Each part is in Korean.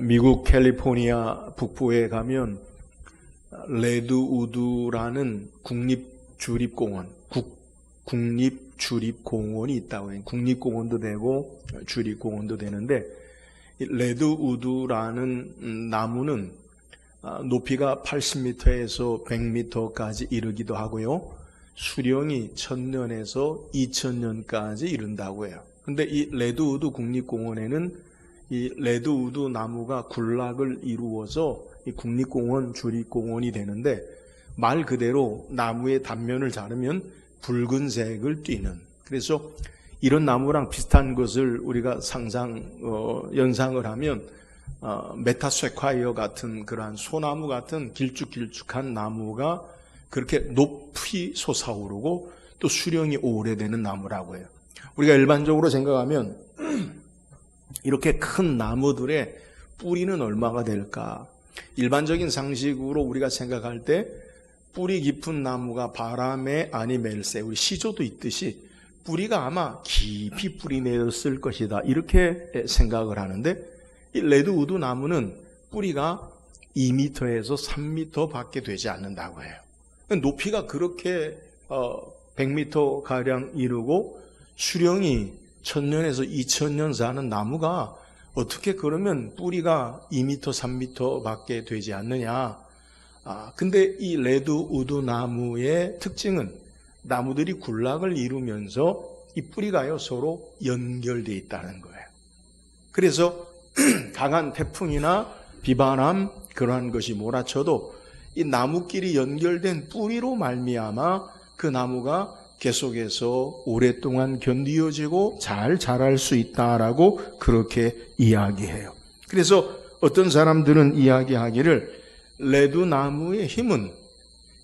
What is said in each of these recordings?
미국 캘리포니아 북부에 가면 레드우드라는 국립주립공원이 있다고 해요. 국립공원도 되고 주립공원도 되는데, 이 레드우드라는 나무는 높이가 80m에서 100m까지 이르기도 하고요. 수령이 1000년에서 2000년까지 이른다고 해요. 근데 이 레드우드 국립공원에는 이 레드우드 나무가 군락을 이루어서 이 국립공원, 주립공원이 되는데, 말 그대로 나무의 단면을 자르면 붉은색을 띠는, 그래서 이런 나무랑 비슷한 것을 우리가 연상을 하면 메타세콰이어 같은 그러한 소나무 같은 길쭉길쭉한 나무가 그렇게 높이 솟아오르고 또 수령이 오래되는 나무라고 해요. 우리가 일반적으로 생각하면 이렇게 큰 나무들의 뿌리는 얼마가 될까? 일반적인 상식으로 우리가 생각할 때 뿌리 깊은 나무가 바람에 아니 멜세, 우리 시조도 있듯이 뿌리가 아마 깊이 뿌리 내렸을 것이다, 이렇게 생각을 하는데, 이 레드우드 나무는 뿌리가 2m에서 3m 밖에 되지 않는다고 해요. 높이가 그렇게 100m 가량 이르고 수령이 1000년에서 2000년 사는 나무가 어떻게 그러면 뿌리가 2m, 3m 밖에 되지 않느냐? 근데 이 레드우드 나무의 특징은 나무들이 군락을 이루면서 이 뿌리가요 서로 연결되어 있다는 거예요. 그래서 강한 태풍이나 비바람 그러한 것이 몰아쳐도 이 나무끼리 연결된 뿌리로 말미암아 그 나무가 계속해서 오랫동안 견디어지고 잘 자랄 수 있다라고 그렇게 이야기해요. 그래서 어떤 사람들은 이야기하기를 레드나무의 힘은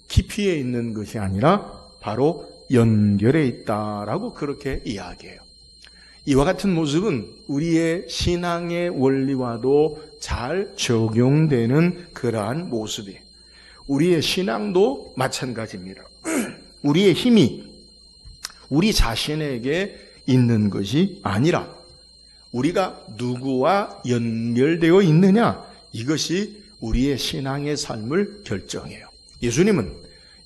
깊이에 있는 것이 아니라 바로 연결에 있다라고 그렇게 이야기해요. 이와 같은 모습은 우리의 신앙의 원리와도 잘 적용되는 그러한 모습이에요. 우리의 신앙도 마찬가지입니다. 우리의 힘이 우리 자신에게 있는 것이 아니라 우리가 누구와 연결되어 있느냐, 이것이 우리의 신앙의 삶을 결정해요. 예수님은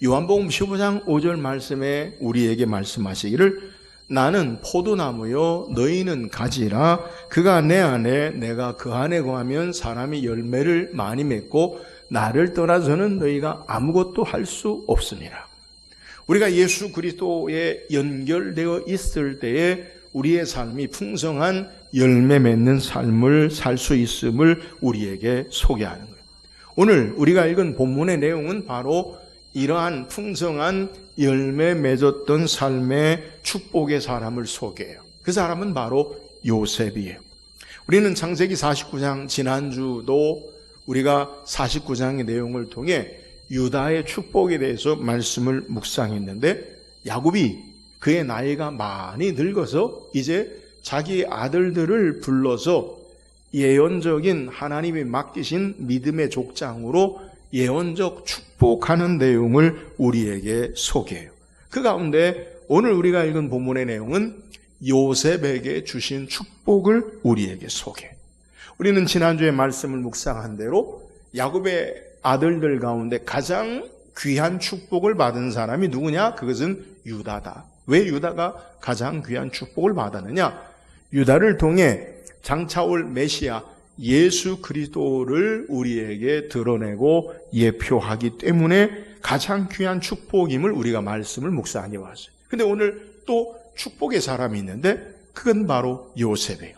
요한복음 15장 5절 말씀에 우리에게 말씀하시기를 나는 포도나무요 너희는 가지라, 그가 내 안에 내가 그 안에 거하면 사람이 열매를 많이 맺고 나를 떠나서는 너희가 아무것도 할 수 없으니라. 우리가 예수 그리스도에 연결되어 있을 때에 우리의 삶이 풍성한 열매 맺는 삶을 살 수 있음을 우리에게 소개하는 거예요. 오늘 우리가 읽은 본문의 내용은 바로 이러한 풍성한 열매 맺었던 삶의 축복의 사람을 소개해요. 그 사람은 바로 요셉이에요. 우리는 창세기 49장, 지난주도 우리가 49장의 내용을 통해 유다의 축복에 대해서 말씀을 묵상했는데, 야곱이 그의 나이가 많이 늙어서 이제 자기 아들들을 불러서 예언적인 하나님이 맡기신 믿음의 족장으로 예언적 축복하는 내용을 우리에게 소개해요. 그 가운데 오늘 우리가 읽은 본문의 내용은 요셉에게 주신 축복을 우리에게 소개해요. 우리는 지난주에 말씀을 묵상한 대로 야곱의 아들들 가운데 가장 귀한 축복을 받은 사람이 누구냐? 그것은 유다다. 왜 유다가 가장 귀한 축복을 받았느냐? 유다를 통해 장차올 메시아 예수 그리스도를 우리에게 드러내고 예표하기 때문에 가장 귀한 축복임을 우리가 말씀을 묵상해 왔어요. 근데 오늘 또 축복의 사람이 있는데 그건 바로 요셉이에요.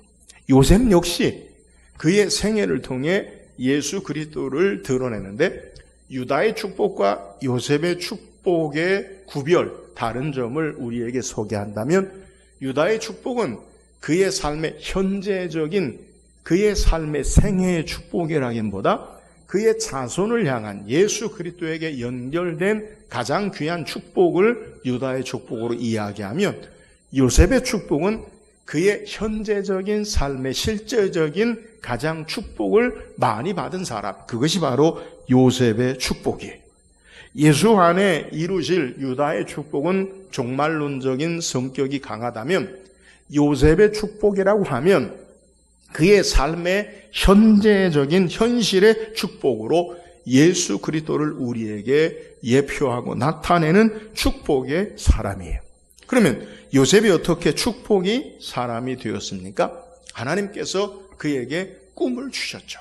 요셉 역시 그의 생애를 통해 예수 그리스도를 드러내는데, 유다의 축복과 요셉의 축복의 구별, 다른 점을 우리에게 소개한다면, 유다의 축복은 그의 삶의 현재적인 그의 삶의 생애의 축복이라기보다 그의 자손을 향한 예수 그리스도에게 연결된 가장 귀한 축복을 유다의 축복으로 이야기하면, 요셉의 축복은 그의 현재적인 삶의 실제적인 가장 축복을 많이 받은 사람, 그것이 바로 요셉의 축복이에요. 예수 안에 이루실 유다의 축복은 종말론적인 성격이 강하다면, 요셉의 축복이라고 하면 그의 삶의 현재적인 현실의 축복으로 예수 그리스도를 우리에게 예표하고 나타내는 축복의 사람이에요. 그러면 요셉이 어떻게 축복이 사람이 되었습니까? 하나님께서 그에게 꿈을 주셨죠.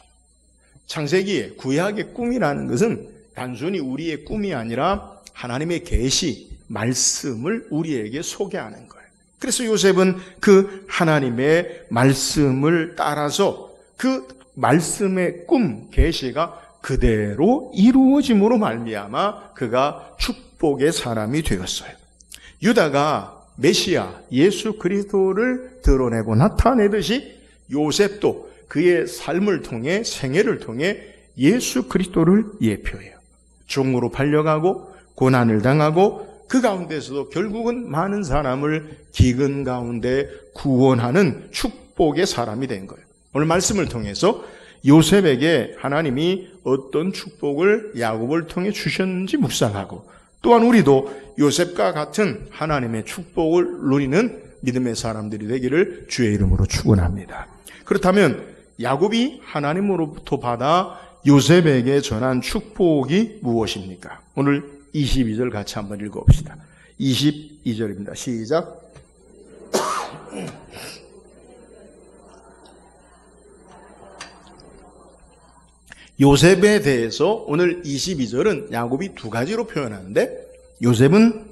창세기에 구약의 꿈이라는 것은 단순히 우리의 꿈이 아니라 하나님의 계시, 말씀을 우리에게 소개하는 거예요. 그래서 요셉은 그 하나님의 말씀을 따라서 그 말씀의 꿈, 계시가 그대로 이루어짐으로 말미암아 그가 축복의 사람이 되었어요. 유다가 메시아 예수 그리스도를 드러내고 나타내듯이 요셉도 그의 삶을 통해 생애를 통해 예수 그리스도를 예표해요. 종으로 팔려가고 고난을 당하고 그 가운데서도 결국은 많은 사람을 기근 가운데 구원하는 축복의 사람이 된 거예요. 오늘 말씀을 통해서 요셉에게 하나님이 어떤 축복을 야곱을 통해 주셨는지 묵상하고, 또한 우리도 요셉과 같은 하나님의 축복을 누리는 믿음의 사람들이 되기를 주의 이름으로 축원합니다. 그렇다면 야곱이 하나님으로부터 받아 요셉에게 전한 축복이 무엇입니까? 오늘 22절 같이 한번 읽어봅시다. 22절입니다. 시작. 요셉에 대해서 오늘 22절은 야곱이 두 가지로 표현하는데, 요셉은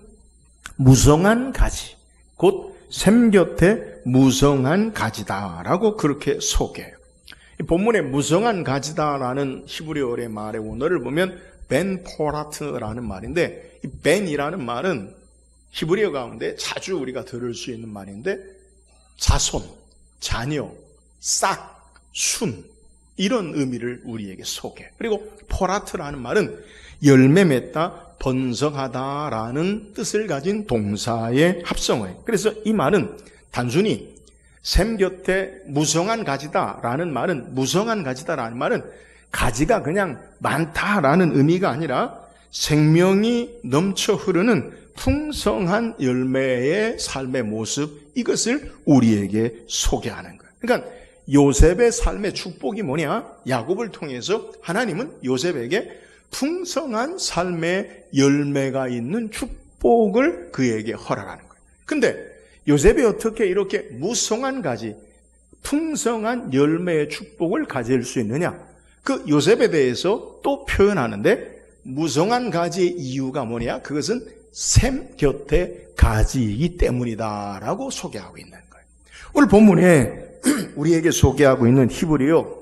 무성한 가지, 곧 샘 곁에 무성한 가지다라고 그렇게 소개해요. 본문에 무성한 가지다라는 히브리어의 말의 원어를 보면 벤 포라트라는 말인데, 이 벤이라는 말은 히브리어 가운데 자주 우리가 들을 수 있는 말인데, 자손, 자녀, 싹, 순, 이런 의미를 우리에게 소개. 그리고 포라트라는 말은 열매 맺다, 번성하다라는 뜻을 가진 동사의 합성어예요. 그래서 이 말은 단순히 샘 곁에 무성한 가지다라는 말은, 무성한 가지다라는 말은 가지가 그냥 많다라는 의미가 아니라 생명이 넘쳐 흐르는 풍성한 열매의 삶의 모습, 이것을 우리에게 소개하는 거예요. 그러니까 요셉의 삶의 축복이 뭐냐? 야곱을 통해서 하나님은 요셉에게 풍성한 삶의 열매가 있는 축복을 그에게 허락하는 거예요. 근데 요셉이 어떻게 이렇게 무성한 가지, 풍성한 열매의 축복을 가질 수 있느냐? 그 요셉에 대해서 또 표현하는데, 무성한 가지의 이유가 뭐냐? 그것은 샘 곁에 가지이기 때문이다라고 소개하고 있는 거예요. 오늘 본문에 우리에게 소개하고 있는 히브리어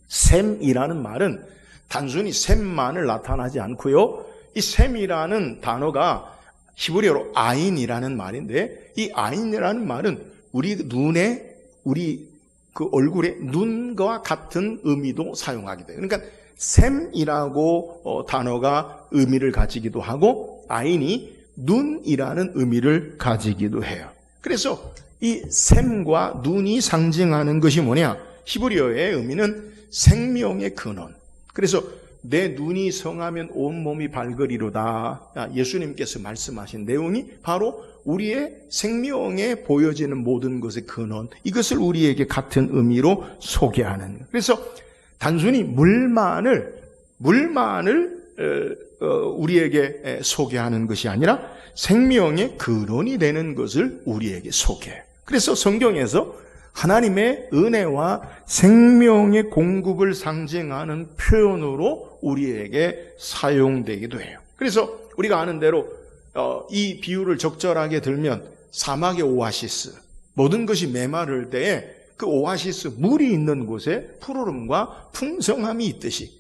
샘이라는 말은 단순히 샘만을 나타나지 않고요, 이 샘이라는 단어가 히브리어로 아인이라는 말인데, 이 아인이라는 말은 우리 눈에, 우리 그 얼굴에 눈과 같은 의미도 사용하게 돼요. 그러니까 샘이라고 단어가 의미를 가지기도 하고, 아인이 눈이라는 의미를 가지기도 해요. 그래서 이 샘과 눈이 상징하는 것이 뭐냐? 히브리어의 의미는 생명의 근원. 그래서 내 눈이 성하면 온몸이 밝으리로다, 예수님께서 말씀하신 내용이 바로 우리의 생명에 보여지는 모든 것의 근원, 이것을 우리에게 같은 의미로 소개하는 거예요. 그래서 단순히 물만을 우리에게 소개하는 것이 아니라 생명의 근원이 되는 것을 우리에게 소개해요. 그래서 성경에서 하나님의 은혜와 생명의 공급을 상징하는 표현으로 우리에게 사용되기도 해요. 그래서 우리가 아는 대로 이 비유를 적절하게 들면 사막의 오아시스, 모든 것이 메마를 때에 그 오아시스, 물이 있는 곳에 푸르름과 풍성함이 있듯이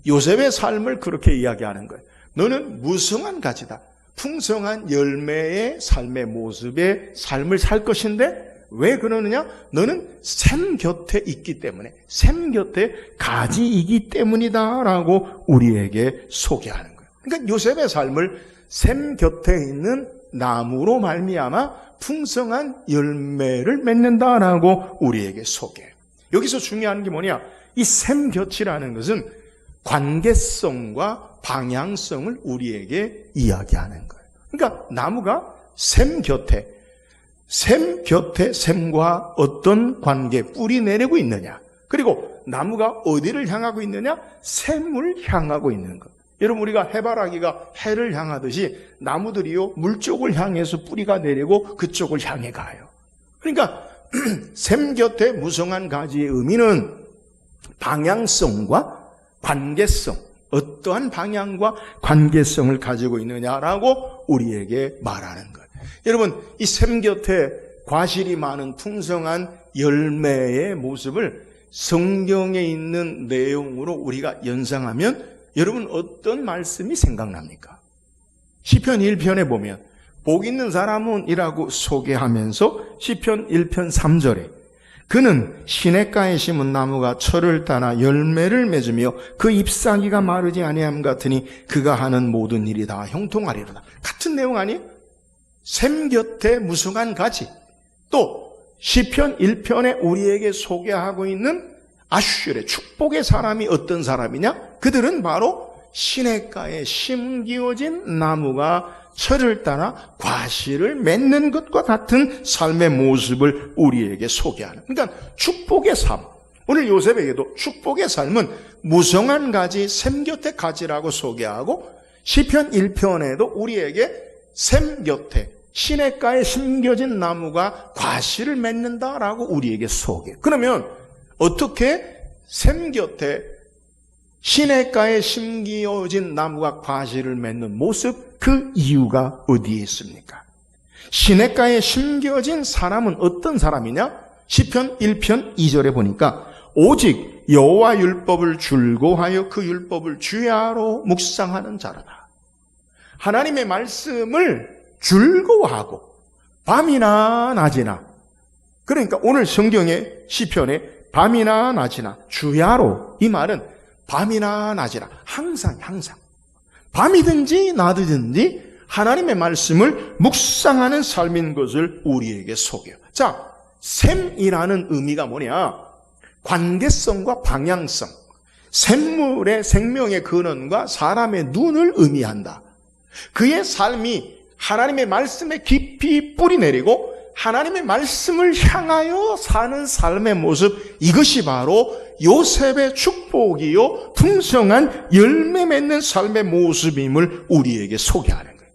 요셉의 삶을 그렇게 이야기하는 거예요. 너는 무성한 가지다, 풍성한 열매의 삶의 모습의 삶을 살 것인데, 왜 그러느냐? 너는 샘 곁에 있기 때문에, 샘 곁에 가지이기 때문이다 라고 우리에게 소개하는 거예요. 그러니까 요셉의 삶을 샘 곁에 있는 나무로 말미암아 풍성한 열매를 맺는다라고 우리에게 소개해요. 여기서 중요한 게 뭐냐? 이 샘 곁이라는 것은 관계성과 방향성을 우리에게 이야기하는 거예요. 그러니까 나무가 샘 곁에, 샘 곁에 샘과 어떤 관계, 뿌리 내리고 있느냐. 그리고 나무가 어디를 향하고 있느냐? 샘을 향하고 있는 것. 여러분, 우리가 해바라기가 해를 향하듯이 나무들이요, 물 쪽을 향해서 뿌리가 내리고 그쪽을 향해 가요. 그러니까 샘 곁에 무성한 가지의 의미는 방향성과 관계성, 어떠한 방향과 관계성을 가지고 있느냐라고 우리에게 말하는 것. 여러분, 이 샘 곁에 과실이 많은 풍성한 열매의 모습을 성경에 있는 내용으로 우리가 연상하면 여러분 어떤 말씀이 생각납니까? 시편 1편에 보면 복 있는 사람은 이라고 소개하면서 시편 1편 3절에 그는 시냇가에 심은 나무가 철을 따나 열매를 맺으며 그 잎사귀가 마르지 아니함 같으니 그가 하는 모든 일이 다 형통하리로다. 같은 내용 아니에요? 샘 곁에 무성한 가지. 또 시편 1편에 우리에게 소개하고 있는 아슈르의 축복의 사람이 어떤 사람이냐? 그들은 바로 시냇가에 심기어진 나무가 철을 따라 과실을 맺는 것과 같은 삶의 모습을 우리에게 소개하는. 그러니까 축복의 삶. 오늘 요셉에게도 축복의 삶은 무성한 가지, 샘 곁의 가지라고 소개하고 시편 1편에도 우리에게 샘 곁에 시냇가에 심겨진 나무가 과실을 맺는다라고 우리에게 소개. 그러면 어떻게 샘 곁에 시냇가에 심겨진 나무가 과실을 맺는 모습, 그 이유가 어디에 있습니까? 시냇가에 심겨진 사람은 어떤 사람이냐? 시편 1편 2절에 보니까 오직 여호와 율법을 줄고하여 그 율법을 주야로 묵상하는 자라다. 하나님의 말씀을 줄고하고 밤이나 낮이나, 그러니까 오늘 성경의 시편에 밤이나 낮이나 주야로, 이 말은 밤이나 낮이나 항상 밤이든지 낮이든지 하나님의 말씀을 묵상하는 삶인 것을 우리에게 소개해요. 자, 샘이라는 의미가 뭐냐? 관계성과 방향성, 샘물의 생명의 근원과 사람의 눈을 의미한다. 그의 삶이 하나님의 말씀에 깊이 뿌리 내리고 하나님의 말씀을 향하여 사는 삶의 모습, 이것이 바로 요셉의 축복이요 풍성한 열매 맺는 삶의 모습임을 우리에게 소개하는 거예요.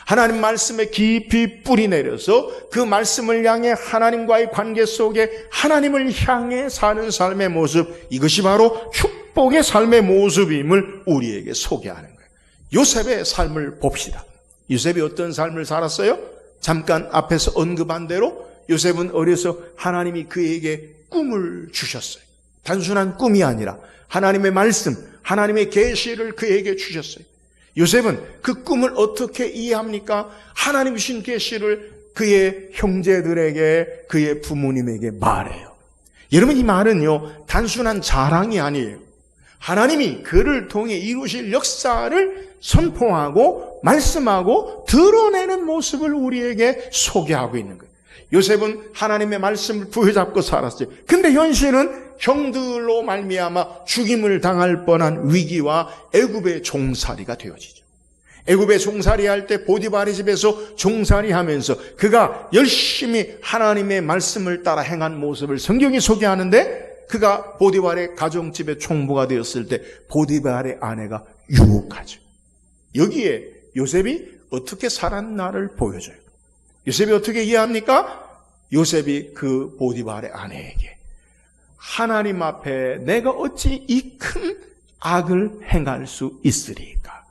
하나님 말씀에 깊이 뿌리 내려서 그 말씀을 향해 하나님과의 관계 속에 하나님을 향해 사는 삶의 모습, 이것이 바로 축복의 삶의 모습임을 우리에게 소개하는 거예요. 요셉의 삶을 봅시다. 요셉이 어떤 삶을 살았어요? 잠깐 앞에서 언급한 대로 요셉은 어려서 하나님이 그에게 꿈을 주셨어요. 단순한 꿈이 아니라 하나님의 말씀, 하나님의 계시를 그에게 주셨어요. 요셉은 그 꿈을 어떻게 이해합니까? 하나님 주신 계시를 그의 형제들에게, 그의 부모님에게 말해요. 여러분, 이 말은요 단순한 자랑이 아니에요. 하나님이 그를 통해 이루실 역사를 선포하고 말씀하고 드러내는 모습을 우리에게 소개하고 있는 거예요. 요셉은 하나님의 말씀을 부여잡고 살았어요. 근데 현실은 형들로 말미암아 죽임을 당할 뻔한 위기와 애굽의 종살이가 되어지죠. 애굽의 종살이 할 때 보디발의 집에서 종살이 하면서 그가 열심히 하나님의 말씀을 따라 행한 모습을 성경이 소개하는데, 그가 보디발의 가정집의 총무가 되었을 때 보디발의 아내가 유혹하죠. 여기에 요셉이 어떻게 살았나를 보여줘요. 요셉이 어떻게 이해합니까? 요셉이 그 보디발의 아내에게 하나님 앞에 내가 어찌 이 큰 악을 행할 수 있으리까?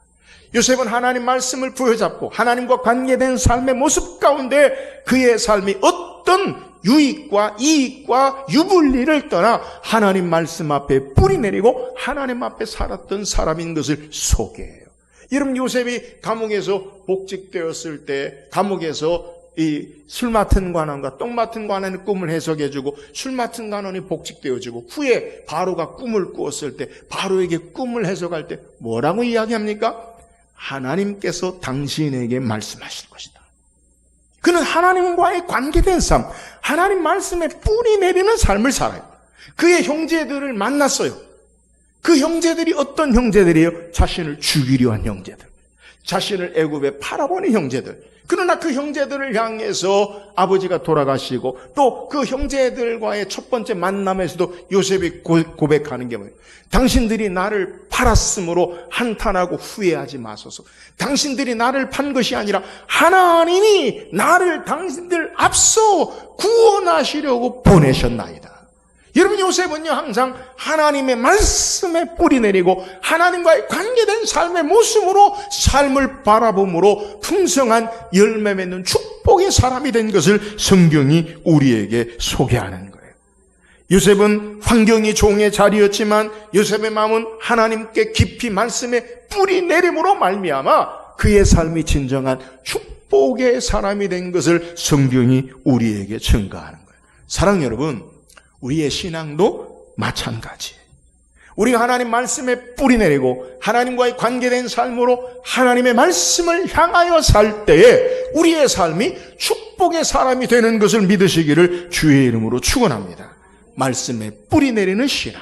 요셉은 하나님 말씀을 부여잡고 하나님과 관계된 삶의 모습 가운데 그의 삶이 어떤 유익과 이익과 유불리를 떠나 하나님 말씀 앞에 뿌리 내리고 하나님 앞에 살았던 사람인 것을 소개해요. 여러분, 요셉이 감옥에서 복직되었을 때 감옥에서 이 술 맡은 관원과 똥 맡은 관원의 꿈을 해석해주고 술 맡은 관원이 복직되어지고 후에 바로가 꿈을 꾸었을 때 바로에게 꿈을 해석할 때 뭐라고 이야기합니까? 하나님께서 당신에게 말씀하실 것이다. 그는 하나님과의 관계된 삶, 하나님 말씀에 뿌리 내리는 삶을 살아요. 그의 형제들을 만났어요. 그 형제들이 어떤 형제들이에요? 자신을 죽이려 한 형제들. 자신을 애굽에 팔아보는 형제들. 그러나 그 형제들을 향해서 아버지가 돌아가시고 또 그 형제들과의 첫 번째 만남에서도 요셉이 고백하는 게 뭐예요? 당신들이 나를 팔았으므로 한탄하고 후회하지 마소서. 당신들이 나를 판 것이 아니라 하나님이 나를 당신들 앞서 구원하시려고 보내셨나이다. 여러분, 요셉은요 항상 하나님의 말씀에 뿌리 내리고 하나님과의 관계된 삶의 모습으로 삶을 바라봄으로 풍성한 열매 맺는 축복의 사람이 된 것을 성경이 우리에게 소개하는 거예요. 요셉은 환경이 종의 자리였지만 요셉의 마음은 하나님께 깊이 말씀에 뿌리 내림으로 말미암아 그의 삶이 진정한 축복의 사람이 된 것을 성경이 우리에게 증거하는 거예요. 사랑하는 여러분, 우리의 신앙도 마찬가지예요. 우리가 하나님 말씀에 뿌리 내리고 하나님과의 관계된 삶으로 하나님의 말씀을 향하여 살 때에 우리의 삶이 축복의 사람이 되는 것을 믿으시기를 주의 이름으로 축원합니다. 말씀에 뿌리 내리는 신앙,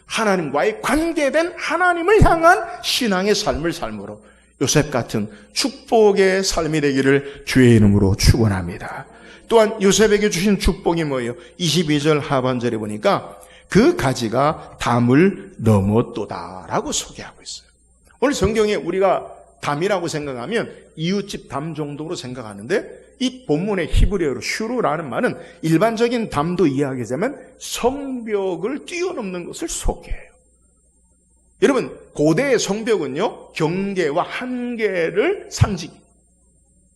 하나님과의 관계된 하나님을 향한 신앙의 삶을 삶으로 요셉 같은 축복의 삶이 되기를 주의 이름으로 축원합니다. 또한 요셉에게 주신 축복이 뭐예요? 22절 하반절에 보니까 그 가지가 담을 넘었도다라고 소개하고 있어요. 오늘 성경에 우리가 담이라고 생각하면 이웃집 담 정도로 생각하는데 이 본문의 히브리어로 슈루라는 말은 일반적인 담도 이야기하자면 성벽을 뛰어넘는 것을 소개해요. 여러분, 고대의 성벽은요 경계와 한계를 상징해요.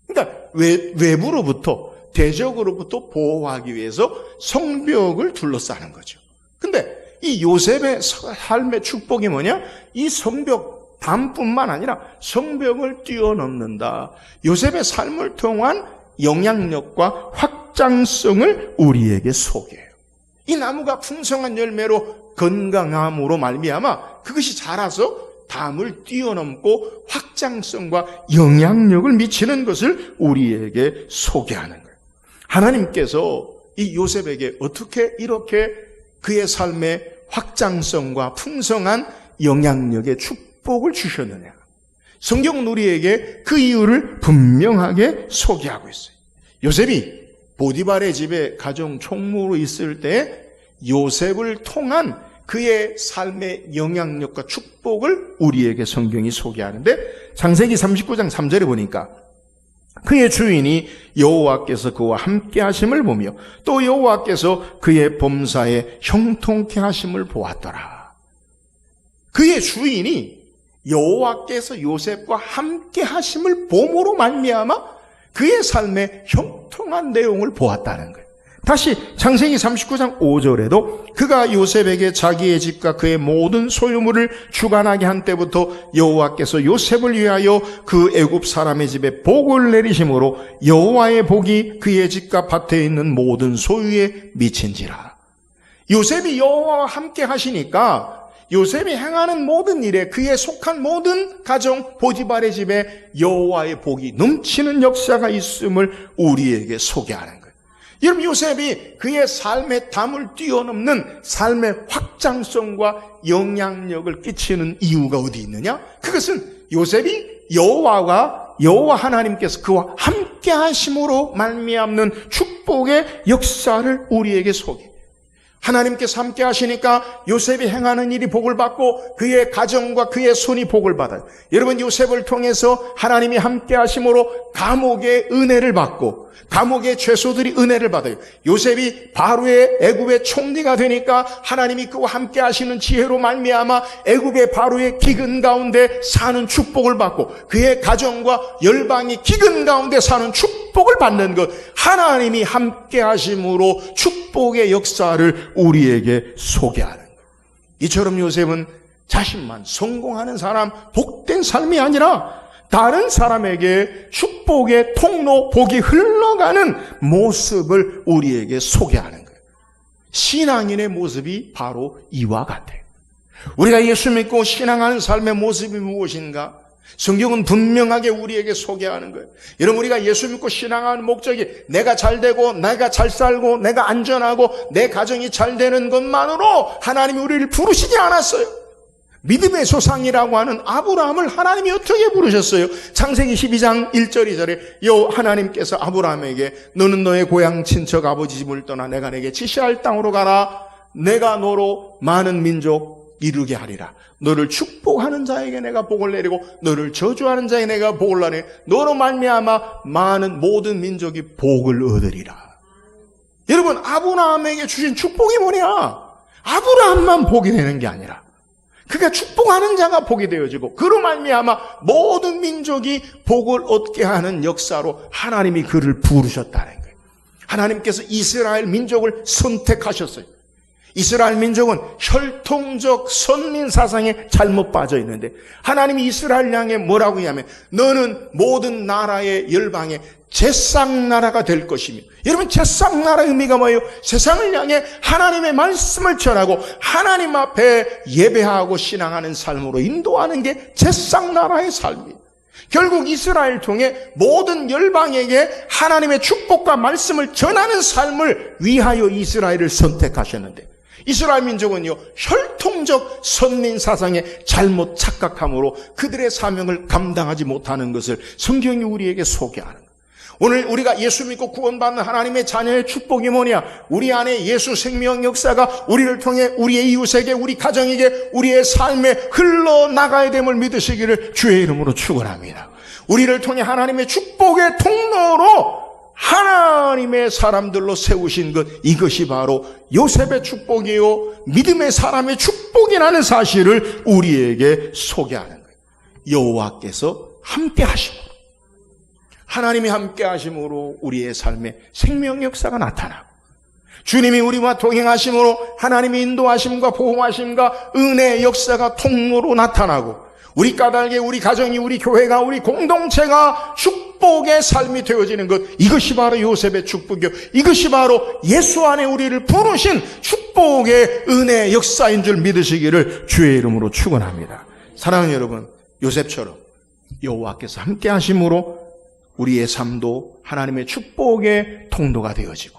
그러니까 외부로부터 대적으로부터 보호하기 위해서 성벽을 둘러싸는 거죠. 근데 이 요셉의 삶의 축복이 뭐냐? 이 성벽 담뿐만 아니라 성벽을 뛰어넘는다. 요셉의 삶을 통한 영향력과 확장성을 우리에게 소개해요. 이 나무가 풍성한 열매로 건강함으로 말미암아 그것이 자라서 담을 뛰어넘고 확장성과 영향력을 미치는 것을 우리에게 소개하는 거예요. 하나님께서 이 요셉에게 어떻게 이렇게 그의 삶의 확장성과 풍성한 영향력의 축복을 주셨느냐? 성경은 우리에게 그 이유를 분명하게 소개하고 있어요. 요셉이 보디발의 집에 가정 총무로 있을 때 요셉을 통한 그의 삶의 영향력과 축복을 우리에게 성경이 소개하는데 창세기 39장 3절에 보니까 그의 주인이 여호와께서 그와 함께 하심을 보며 또 여호와께서 그의 범사에 형통케 하심을 보았더라. 그의 주인이 여호와께서 요셉과 함께 하심을 봄으로 말미암아 그의 삶의 형통한 내용을 보았다는 거예요. 다시 창세기 39장 5절에도 그가 요셉에게 자기의 집과 그의 모든 소유물을 주관하게 한 때부터 여호와께서 요셉을 위하여 그 애굽 사람의 집에 복을 내리심으로 여호와의 복이 그의 집과 밭에 있는 모든 소유에 미친지라. 요셉이 여호와와 함께 하시니까 요셉이 행하는 모든 일에 그에 속한 모든 가정 보디발의 집에 여호와의 복이 넘치는 역사가 있음을 우리에게 소개하는 거예요. 여러분, 요셉이 그의 삶의 담을 뛰어넘는 삶의 확장성과 영향력을 끼치는 이유가 어디 있느냐? 그것은 요셉이 여호와 하나님께서 그와 함께 하심으로 말미암는 축복의 역사를 우리에게 소개해요. 하나님께서 함께 하시니까 요셉이 행하는 일이 복을 받고 그의 가정과 그의 손이 복을 받아요. 여러분, 요셉을 통해서 하나님이 함께 하심으로 감옥의 은혜를 받고 감옥의 죄수들이 은혜를 받아요. 요셉이 바로의 애굽의 총리가 되니까 하나님이 그와 함께 하시는 지혜로 말미암아 애굽의 바로의 기근 가운데 사는 축복을 받고 그의 가정과 열방이 기근 가운데 사는 축복을 받는 것, 하나님이 함께 하심으로 축복의 역사를 우리에게 소개하는 거예요. 이처럼 요셉은 자신만 성공하는 사람, 복된 삶이 아니라 다른 사람에게 축복의 통로, 복이 흘러가는 모습을 우리에게 소개하는 거예요. 신앙인의 모습이 바로 이와 같아요. 우리가 예수 믿고 신앙하는 삶의 모습이 무엇인가? 성경은 분명하게 우리에게 소개하는 거예요. 여러분, 우리가 예수 믿고 신앙하는 목적이 내가 잘 되고 내가 잘 살고 내가 안전하고 내 가정이 잘 되는 것만으로 하나님이 우리를 부르시지 않았어요. 믿음의 조상이라고 하는 아브라함을 하나님이 어떻게 부르셨어요? 창세기 12장 1절 2절에 하나님께서 아브라함에게 너는 너의 고향 친척 아버지 집을 떠나 내가 내게 지시할 땅으로 가라. 내가 너로 많은 민족 이루게 하리라. 너를 축복하는 자에게 내가 복을 내리고 너를 저주하는 자에게 내가 복을 내리 너로 말미암아 많은 모든 민족이 복을 얻으리라. 여러분, 아브라함에게 주신 축복이 뭐냐? 아브라함만 복이 되는 게 아니라 그가 축복하는 자가 복이 되어지고 그로 말미암아 모든 민족이 복을 얻게 하는 역사로 하나님이 그를 부르셨다는 거예요. 하나님께서 이스라엘 민족을 선택하셨어요. 이스라엘 민족은 혈통적 선민 사상에 잘못 빠져 있는데 하나님이 이스라엘 향해 뭐라고 하냐면 너는 모든 나라의 열방의 제상나라가 될 것이며, 여러분 제상나라의 의미가 뭐예요? 세상을 향해 하나님의 말씀을 전하고 하나님 앞에 예배하고 신앙하는 삶으로 인도하는 게 제상나라의 삶이에요. 결국 이스라엘 통해 모든 열방에게 하나님의 축복과 말씀을 전하는 삶을 위하여 이스라엘을 선택하셨는데 이스라엘 민족은요 혈통적 선민 사상에 잘못 착각함으로 그들의 사명을 감당하지 못하는 것을 성경이 우리에게 소개하는 거예요. 오늘 우리가 예수 믿고 구원받는 하나님의 자녀의 축복이 뭐냐? 우리 안에 예수 생명 역사가 우리를 통해 우리의 이웃에게, 우리 가정에게, 우리의 삶에 흘러나가야 됨을 믿으시기를 주의 이름으로 축원합니다. 우리를 통해 하나님의 축복의 통로로 하나님의 사람들로 세우신 것, 이것이 바로 요셉의 축복이요 믿음의 사람의 축복이라는 사실을 우리에게 소개하는 거예요. 여호와께서 함께 하심으로, 하나님이 함께 하심으로 우리의 삶에 생명 역사가 나타나고 주님이 우리와 동행하심으로 하나님의 인도하심과 보호하심과 은혜의 역사가 통로로 나타나고 우리 까닭에 우리 가정이, 우리 교회가, 우리 공동체가 축복의 삶이 되어지는 것, 이것이 바로 요셉의 축복이요 이것이 바로 예수 안에 우리를 부르신 축복의 은혜의 역사인 줄 믿으시기를 주의 이름으로 축원합니다. 사랑하는 여러분, 요셉처럼 여호와께서 함께 하심으로 우리의 삶도 하나님의 축복의 통로가 되어지고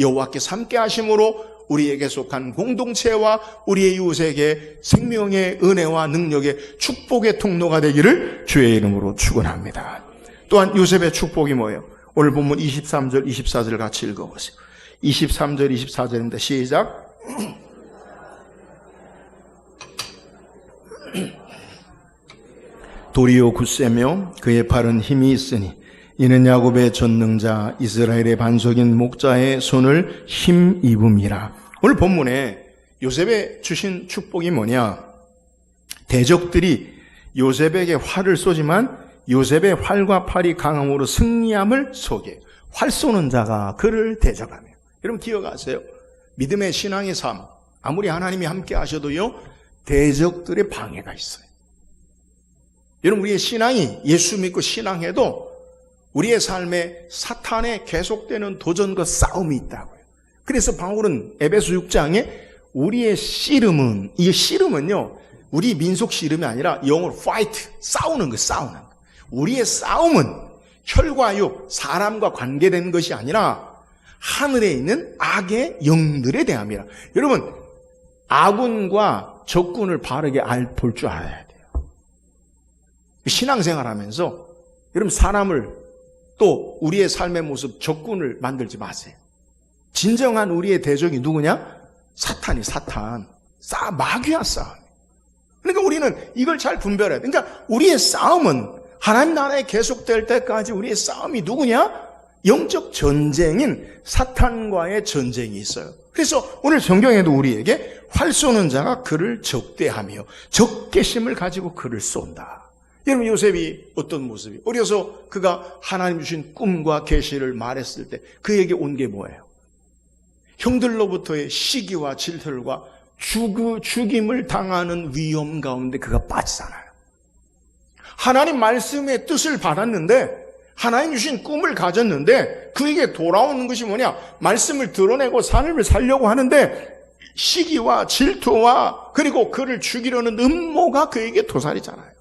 여호와께서 함께 하심으로 우리에게 속한 공동체와 우리의 이웃에게 생명의 은혜와 능력의 축복의 통로가 되기를 주의 이름으로 축원합니다. 또한 요셉의 축복이 뭐예요? 오늘 본문 23절 24절 같이 읽어보세요. 23절 24절입니다. 시작. 도리오 굳세며 그의 팔은 힘이 있으니 이는 야곱의 전능자 이스라엘의 반석인 목자의 손을 힘입음이라. 오늘 본문에 요셉의 주신 축복이 뭐냐? 대적들이 요셉에게 활을 쏘지만 요셉의 활과 팔이 강함으로 승리함을 소개해요. 활 쏘는 자가 그를 대적하며. 여러분 기억하세요? 믿음의 신앙의 삶, 아무리 하나님이 함께 하셔도요 대적들의 방해가 있어요. 여러분 우리의 신앙이, 예수 믿고 신앙해도 우리의 삶에 사탄의 계속되는 도전과 싸움이 있다고요. 그래서 바울은 에베소 6장에 우리의 씨름은, 이 씨름은요 우리 민속 씨름이 아니라 영어로 fight, 싸우는 거, 싸우는 거. 우리의 싸움은 혈과 육, 사람과 관계된 것이 아니라 하늘에 있는 악의 영들에 대함이라. 여러분 아군과 적군을 바르게 볼 줄 알아야 돼요. 신앙생활하면서 여러분 사람을, 또 우리의 삶의 모습, 적군을 만들지 마세요. 진정한 우리의 대적이 누구냐? 사탄이, 사탄. 마귀와 싸움. 그러니까 우리는 이걸 잘 분별해야 돼. 그러니까 우리의 싸움은 하나님 나라에 계속될 때까지 우리의 싸움이 누구냐? 영적 전쟁인 사탄과의 전쟁이 있어요. 그래서 오늘 성경에도 우리에게 활 쏘는 자가 그를 적대하며 적개심을 가지고 그를 쏜다. 여러분 요셉이 어떤 모습이, 어려서 그가 하나님 주신 꿈과 계시를 말했을 때 그에게 온 게 뭐예요? 형들로부터의 시기와 질투와 죽임을 당하는 위험 가운데 그가 빠지잖아요. 하나님 말씀의 뜻을 받았는데, 하나님 주신 꿈을 가졌는데 그에게 돌아오는 것이 뭐냐? 말씀을 드러내고 삶을 살려고 하는데 시기와 질투와 그리고 그를 죽이려는 음모가 그에게 도살이잖아요.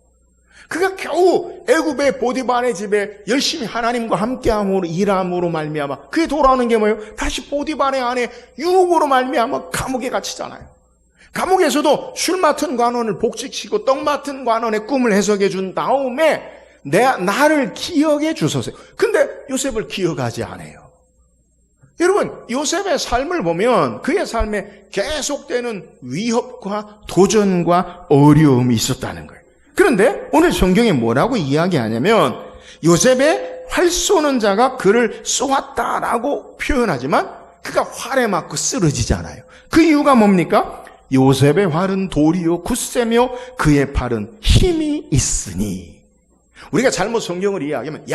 그가 겨우 애굽의 보디발의 집에 열심히 하나님과 함께함으로 일함으로 말미암아 그에 돌아오는 게 뭐예요? 다시 보디발의 안에 유혹으로 말미암아 감옥에 갇히잖아요. 감옥에서도 술 맡은 관원을 복직시키고 떡 맡은 관원의 꿈을 해석해 준 다음에 나를 기억해 주소서. 근데 요셉을 기억하지 않아요. 여러분, 요셉의 삶을 보면 그의 삶에 계속되는 위협과 도전과 어려움이 있었다는 거예요. 그런데 오늘 성경에 뭐라고 이야기하냐면 요셉의 활 쏘는 자가 그를 쏘았다라고 표현하지만 그가 활에 맞고 쓰러지지 않아요. 그 이유가 뭡니까? 요셉의 활은 돌이요 굳세며 그의 팔은 힘이 있으니. 우리가 잘못 성경을 이해하면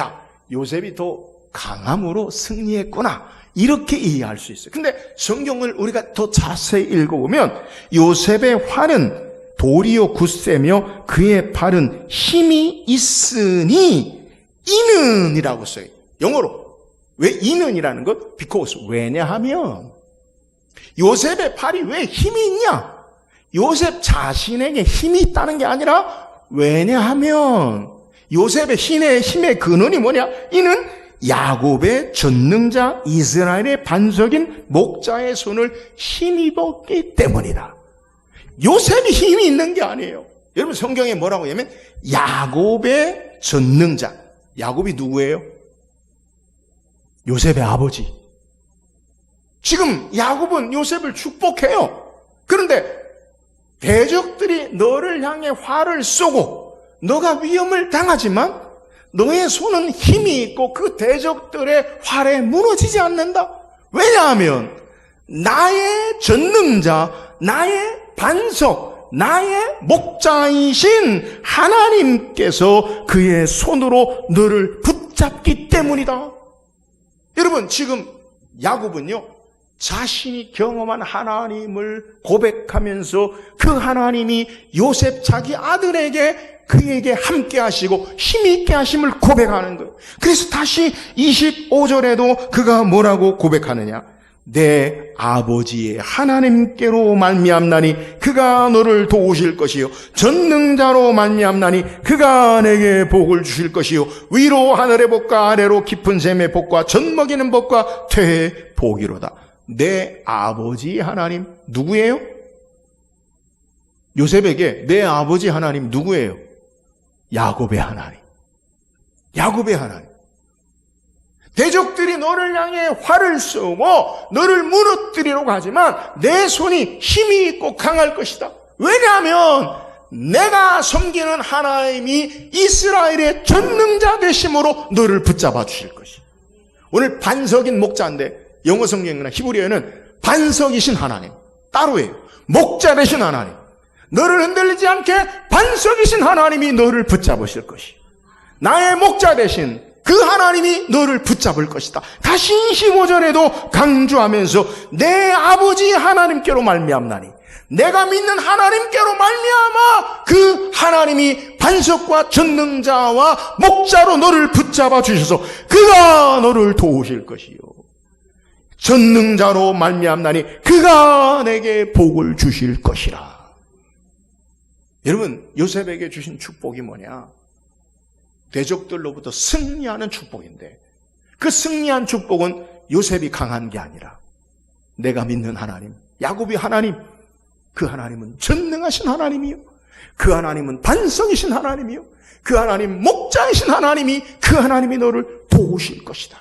요셉이 더 강함으로 승리했구나 이렇게 이해할 수 있어요. 근데 성경을 우리가 더 자세히 읽어보면 요셉의 활은 돌이요 굳세며 그의 팔은 힘이 있으니 이는이라고 써요. 영어로. 왜 이는이라는 것? because. 왜냐하면 요셉의 팔이 왜 힘이 있냐? 요셉 자신에게 힘이 있다는 게 아니라 왜냐하면 요셉의 힘의 근원이 뭐냐? 이는 야곱의 전능자 이스라엘의 반석인 목자의 손을 힘입었기 때문이다. 요셉이 힘이 있는 게 아니에요. 여러분 성경에 뭐라고 하냐면 야곱의 전능자. 야곱이 누구예요? 요셉의 아버지. 지금 야곱은 요셉을 축복해요. 그런데 대적들이 너를 향해 활을 쏘고 너가 위험을 당하지만 너의 손은 힘이 있고 그 대적들의 활에 무너지지 않는다. 왜냐하면 나의 전능자, 나의 반석, 나의 목자이신 하나님께서 그의 손으로 너를 붙잡기 때문이다. 여러분 지금 야곱은요 자신이 경험한 하나님을 고백하면서 그 하나님이 요셉 자기 아들에게 그에게 함께 하시고 힘있게 하심을 고백하는 거예요. 그래서 다시 25절에도 그가 뭐라고 고백하느냐? 내 아버지의 하나님께로 말미암나니 그가 너를 도우실 것이요 전능자로 말미암나니 그가 내게 복을 주실 것이요 위로 하늘의 복과 아래로 깊은 샘의 복과 젖 먹이는 복과 퇴의 복이로다. 내 아버지 하나님 누구예요? 요셉에게 내 아버지 하나님 누구예요? 야곱의 하나님. 야곱의 하나님. 대적들이 너를 향해 활을 쏘고 너를 무너뜨리려고 하지만 내 손이 힘이 있고 강할 것이다. 왜냐하면 내가 섬기는 하나님이 이스라엘의 전능자 되심으로 너를 붙잡아 주실 것이다. 오늘 반석인 목자인데 영어 성경이나 히브리어에는 반석이신 하나님 따로예요. 목자 되신 하나님. 너를 흔들리지 않게 반석이신 하나님이 너를 붙잡으실 것이요 나의 목자 되신 그 하나님이 너를 붙잡을 것이다. 다시 25절에도 강조하면서 내 아버지 하나님께로 말미암나니 내가 믿는 하나님께로 말미암아 그 하나님이 반석과 전능자와 목자로 너를 붙잡아 주셔서 그가 너를 도우실 것이요 전능자로 말미암나니 그가 내게 복을 주실 것이라. 여러분 요셉에게 주신 축복이 뭐냐? 대적들로부터 승리하는 축복인데 그 승리한 축복은 요셉이 강한 게 아니라 내가 믿는 하나님, 야곱이 하나님, 그 하나님은 전능하신 하나님이요 그 하나님은 반석이신 하나님이요 그 하나님 목자이신 하나님이 그 하나님이 너를 도우실 것이다.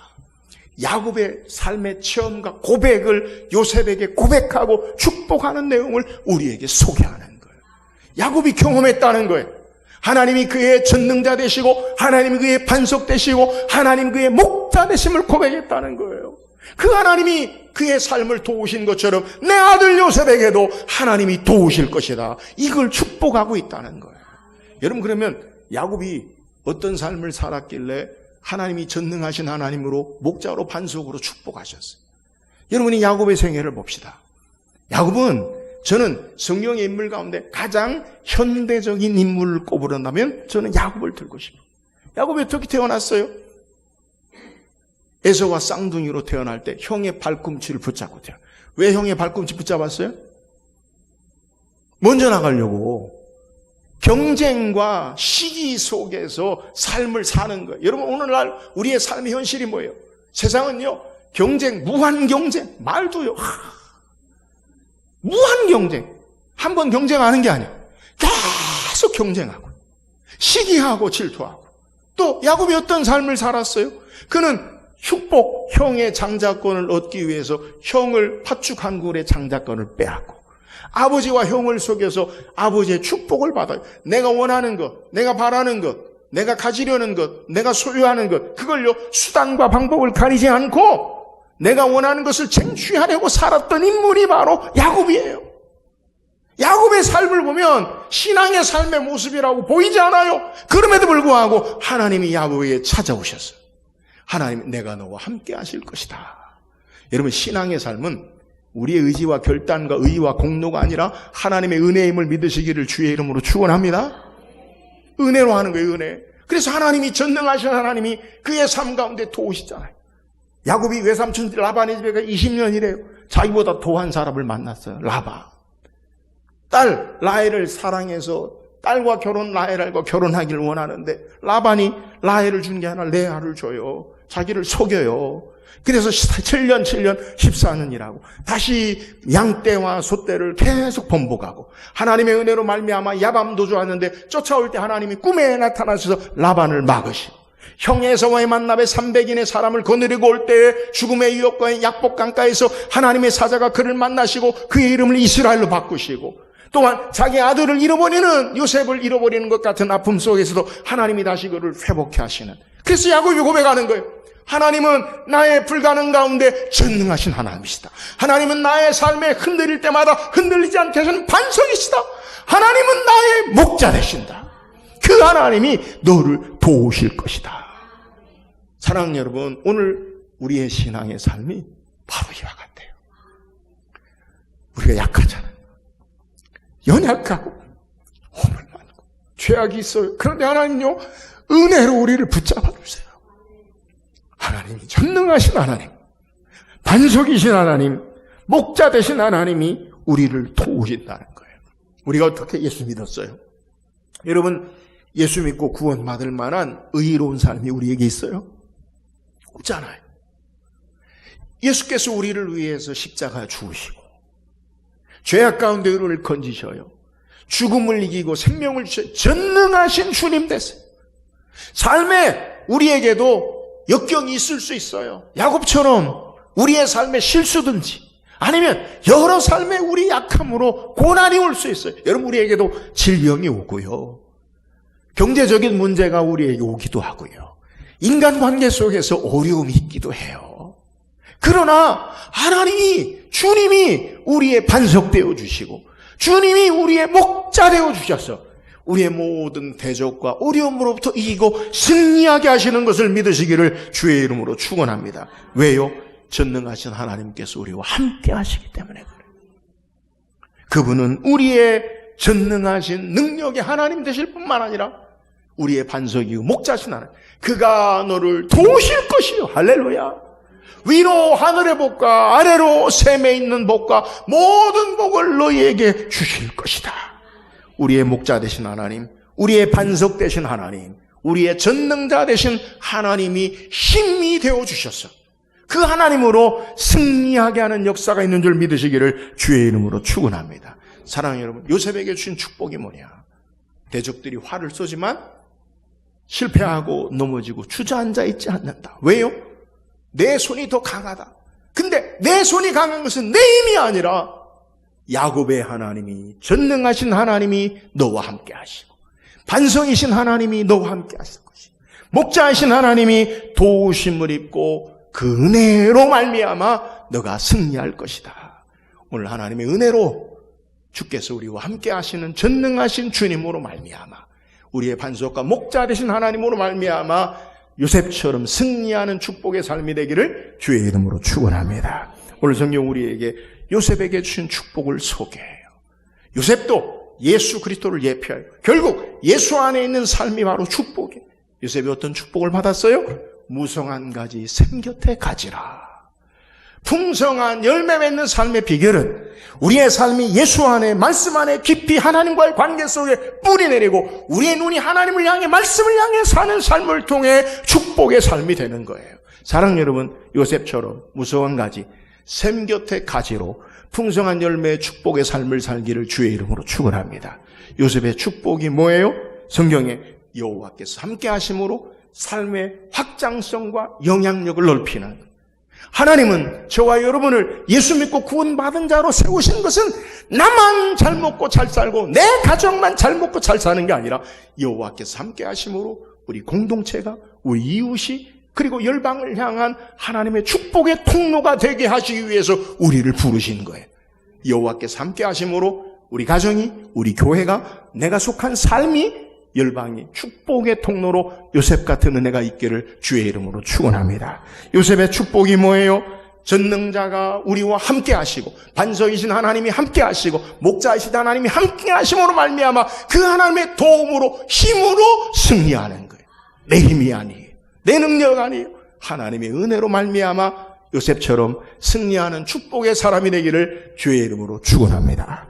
야곱의 삶의 체험과 고백을 요셉에게 고백하고 축복하는 내용을 우리에게 소개하는 거예요. 야곱이 경험했다는 거예요. 하나님이 그의 전능자 되시고 하나님이 그의 반석 되시고 하나님 그의 목자 되심을 고백했다는 거예요. 그 하나님이 그의 삶을 도우신 것처럼 내 아들 요셉에게도 하나님이 도우실 것이다. 이걸 축복하고 있다는 거예요. 여러분 그러면 야곱이 어떤 삶을 살았길래 하나님이 전능하신 하나님으로 목자로 반석으로 축복하셨어요. 여러분이 야곱의 생애를 봅시다. 야곱은 저는 성경의 인물 가운데 가장 현대적인 인물을 꼽으란다면 저는 야곱을 들고 싶어요. 야곱이 어떻게 태어났어요? 에서와 쌍둥이로 태어날 때 형의 발꿈치를 붙잡고 태어났어요. 왜 형의 발꿈치 붙잡았어요? 먼저 나가려고. 경쟁과 시기 속에서 삶을 사는 거예요. 여러분 오늘날 우리의 삶의 현실이 뭐예요? 세상은요 경쟁, 무한 경쟁, 말도요 무한 경쟁. 한 번 경쟁하는 게 아니에요. 계속 경쟁하고 시기하고 질투하고. 또 야곱이 어떤 삶을 살았어요? 그는 축복, 형의 장자권을 얻기 위해서 형을 팥죽 한 굴의 장자권을 빼앗고 아버지와 형을 속여서 아버지의 축복을 받아요. 내가 원하는 것, 내가 바라는 것, 내가 가지려는 것, 내가 소유하는 것, 그걸요 수단과 방법을 가리지 않고 내가 원하는 것을 쟁취하려고 살았던 인물이 바로 야곱이에요. 야곱의 삶을 보면 신앙의 삶의 모습이라고 보이지 않아요. 그럼에도 불구하고 하나님이 야곱에게 찾아오셨어요. 하나님, 내가 너와 함께 하실 것이다. 여러분, 신앙의 삶은 우리의 의지와 결단과 의의와 공로가 아니라 하나님의 은혜임을 믿으시기를 주의 이름으로 축원합니다. 은혜로 하는 거예요, 은혜. 그래서 하나님이 전능하신 하나님이 그의 삶 가운데 도우시잖아요. 야곱이 외삼촌 라반의 집에 가 20년이래요. 자기보다 도한 사람을 만났어요. 라반. 딸 라헬을 사랑해서 딸과 라헬과 결혼하기를 원하는데 라반이 라헬을 준 게 아니라 레아를 줘요. 자기를 속여요. 그래서 7년 14년이라고 다시 양떼와 소떼를 계속 번복하고 하나님의 은혜로 말미암아 야밤도 좋았는데 쫓아올 때 하나님이 꿈에 나타나셔서 라반을 막으시고 형 에서와의 만남에 300인의 사람을 거느리고 올 때에 죽음의 유혹과 약복 강가에서 하나님의 사자가 그를 만나시고 그의 이름을 이스라엘로 바꾸시고 또한 자기 아들을 잃어버리는 요셉을 잃어버리는 것 같은 아픔 속에서도 하나님이 다시 그를 회복해 하시는. 그래서 야곱이 고백하는 거예요. 하나님은 나의 불가능 가운데 전능하신 하나님이시다. 하나님은 나의 삶에 흔들릴 때마다 흔들리지 않게 하시는 반석이시다. 하나님은 나의 목자 되신다. 그 하나님이 너를 도우실 것이다. 사랑하는 여러분, 오늘 우리의 신앙의 삶이 바로 이와 같아요. 우리가 약하잖아요. 연약하고 허물 많고 죄악이 있어요. 그런데 하나님요 은혜로 우리를 붙잡아 주세요. 하나님이 전능하신 하나님, 반석이신 하나님, 목자 되신 하나님이 우리를 도우신다는 거예요. 우리가 어떻게 예수 믿었어요? 여러분, 예수 믿고 구원받을 만한 의로운 삶이 우리에게 있어요? 없잖아요. 예수께서 우리를 위해서 십자가 죽으시고 죄악 가운데 우리를 건지셔요. 죽음을 이기고 생명을 주셔 전능하신 주님 되세요. 삶에 우리에게도 역경이 있을 수 있어요. 야곱처럼 우리의 삶에 실수든지 아니면 여러 삶에 우리 약함으로 고난이 올 수 있어요. 여러분, 우리에게도 질병이 오고요. 경제적인 문제가 우리에게 오기도 하고요. 인간관계 속에서 어려움이 있기도 해요. 그러나 하나님이, 주님이 우리의 반석 되어주시고 주님이 우리의 목자 되어주셔서 우리의 모든 대적과 어려움으로부터 이기고 승리하게 하시는 것을 믿으시기를 주의 이름으로 축원합니다. 왜요? 전능하신 하나님께서 우리와 함께 하시기 때문에 그래요. 그분은 우리의 전능하신 능력의 하나님 되실 뿐만 아니라 우리의 반석이고 목자신 하나님, 그가 너를 도우실 것이요. 할렐루야. 위로 하늘의 복과 아래로 샘에 있는 복과 모든 복을 너희에게 주실 것이다. 우리의 목자 되신 하나님, 우리의 반석 되신 하나님, 우리의 전능자 되신 하나님이 힘이 되어주셔서 그 하나님으로 승리하게 하는 역사가 있는 줄 믿으시기를 주의 이름으로 축원합니다. 사랑하는 여러분, 요셉에게 주신 축복이 뭐냐? 대적들이 활을 쏘지만 실패하고 넘어지고 주저앉아 있지 않는다. 왜요? 내 손이 더 강하다. 근데 내 손이 강한 것은 내 힘이 아니라 야곱의 하나님이, 전능하신 하나님이 너와 함께 하시고 반석이신 하나님이 너와 함께 하실 것이고 목자이신 하나님이 도우심을 입고 그 은혜로 말미암아 너가 승리할 것이다. 오늘 하나님의 은혜로 주께서 우리와 함께 하시는 전능하신 주님으로 말미암아 우리의 반석과 목자 되신 하나님으로 말미암아 요셉처럼 승리하는 축복의 삶이 되기를 주의 이름으로 축원합니다. 오늘 성경 우리에게 요셉에게 주신 축복을 소개해요. 요셉도 예수 그리스도를 예표하여 결국 예수 안에 있는 삶이 바로 축복이에요. 요셉이 어떤 축복을 받았어요? 무성한 가지 샘 곁에 가지라. 풍성한 열매 맺는 삶의 비결은 우리의 삶이 예수 안에, 말씀 안에 깊이 하나님과의 관계 속에 뿌리 내리고 우리의 눈이 하나님을 향해, 말씀을 향해 사는 삶을 통해 축복의 삶이 되는 거예요. 사랑하는 여러분, 요셉처럼 무성한 가지 샘 곁에 가지로 풍성한 열매의 축복의 삶을 살기를 주의 이름으로 축원합니다. 요셉의 축복이 뭐예요? 성경에 여호와께서 함께 하심으로 삶의 확장성과 영향력을 넓히는, 하나님은 저와 여러분을 예수 믿고 구원받은 자로 세우신 것은 나만 잘 먹고 잘 살고 내 가정만 잘 먹고 잘 사는 게 아니라 여호와께서 함께 하심으로 우리 공동체가, 우리 이웃이, 그리고 열방을 향한 하나님의 축복의 통로가 되게 하시기 위해서 우리를 부르신 거예요. 여호와께서 함께 하심으로 우리 가정이, 우리 교회가, 내가 속한 삶이 열방이 축복의 통로로 요셉 같은 은혜가 있기를 주의 이름으로 축원합니다. 요셉의 축복이 뭐예요? 전능자가 우리와 함께 하시고 반석이신 하나님이 함께 하시고 목자이신 하나님이 함께 하심으로 말미암아 그 하나님의 도움으로, 힘으로 승리하는 거예요. 내 힘이 아니에요. 내 능력 아니에요. 하나님의 은혜로 말미암아 요셉처럼 승리하는 축복의 사람이 되기를 주의 이름으로 축원합니다.